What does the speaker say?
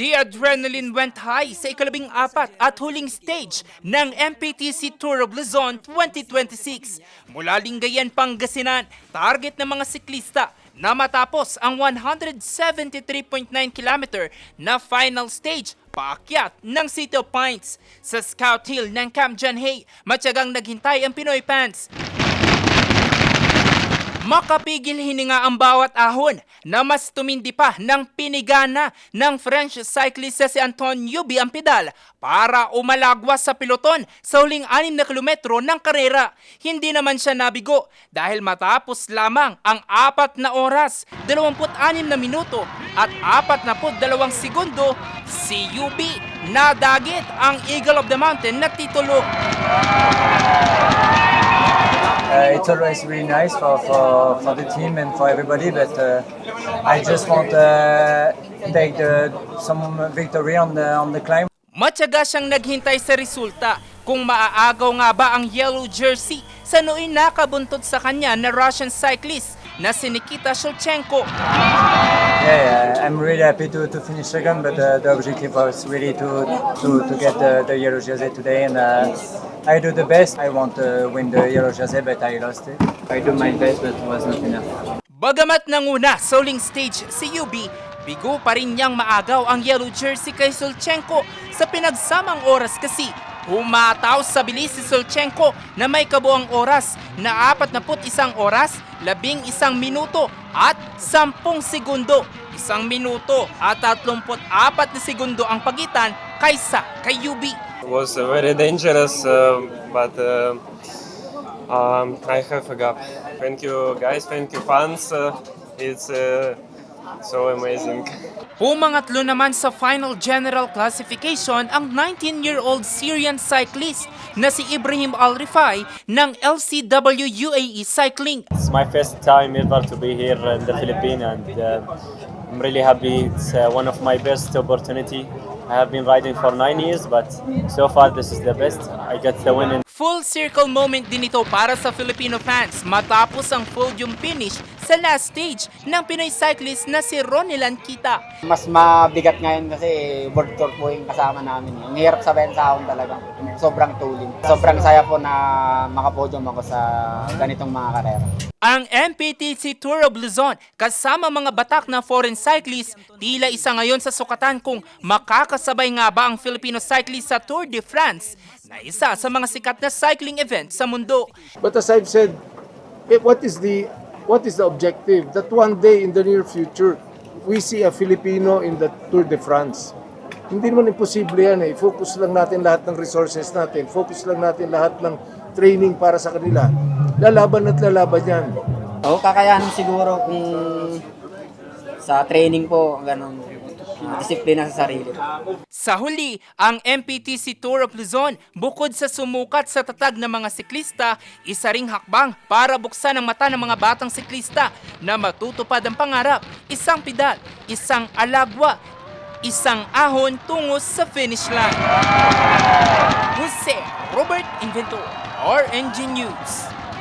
The adrenaline went high sa ikalabing-apat at huling stage ng MPTC Tour of Luzon 2026. Mula Lingayen, Pangasinan, target ng mga siklista na matapos ang 173.9 kilometer na final stage paakyat ng City of Pines. Sa Scout Hill ng Camp John Hay, matyagang naghintay ang Pinoy fans. Makapigil hininga ang bawat ahon na mas tumindi pa ng pinigana ng French cyclist si Anton Yubi ang pedal para umalagwas sa peloton sa huling 6 na kilometro ng karera. Hindi naman siya nabigo dahil matapos lamang ang 4 na oras, 26 na minuto at 42 segundo, si Yubi nadagit ang Eagle of the Mountain na titulo. It's always really nice for the team and for everybody, but I just want to take some victory on the climb. Matyaga siyang naghintay sa resulta kung maaagaw nga ba ang yellow jersey sa nooy nakabuntod sa kanya na Russian cyclist na si Nikita Shulchenko. Yeah, I'm really happy to finish second, but the objective was really to get the yellow jersey today, and I do the best. I want to win the yellow jersey, but I lost it. I do my best, but it was not enough. Bagamat nanguna sa huling stage si Yubi, bigo pa rin niyang maagaw ang yellow jersey kay Shulchenko sa pinagsamang oras kasi humataw sa bilis si Shulchenko na may kabuang oras na 41 oras, 11 minuto at 10 segundo. 1 minuto at 34 na segundo ang pagitan kaysa kay Yubi. It was very dangerous, but I have a gap. Thank you guys, thank you fans. It's so amazing. Pumangatlo naman sa final general classification ang 19-year-old Syrian cyclist na si Ibrahim Al-Rifai ng LCW UAE Cycling. It's my first time ever to be here in the Philippines, and I'm really happy. It's one of my best opportunity. I have been riding for 9 years, but so far this is the best. I got the win in. Full circle moment din ito para sa Filipino fans matapos ang podium finish sa last stage ng Pinoy cyclist na si Ronnie Lankita. Mas mabigat ngayon kasi world tour po yung kasama namin. Ang hirap sabihin sa akong talagang sobrang tuling. Sobrang saya po na makapodium ako sa ganitong mga karera. Ang MPTC Tour of Luzon kasama mga batak na foreign cyclists tila isa ngayon sa sukatan kung makakasabay nga ba ang Filipino cyclist sa Tour de France na isa sa mga sikat na cycling event sa mundo. But as I've said, what is the objective? That one day in the near future, we see a Filipino in the Tour de France. Hindi naman imposible yan eh. Focus lang natin lahat ng resources natin. Focus lang natin lahat ng training para sa kanila. Lalaban at lalaban yan. Oo, kakayanin siguro kung sa training po, ganun, disiplina sa sarili. Sa huli, ang MPTC Tour of Luzon, bukod sa sumukat sa tatag ng mga siklista, isa ring hakbang para buksan ang mata ng mga batang siklista na matutupad ang pangarap, isang pedal, isang alagwa, isang ahon tungo sa finish line. Jose Robert Inventor, RNG News.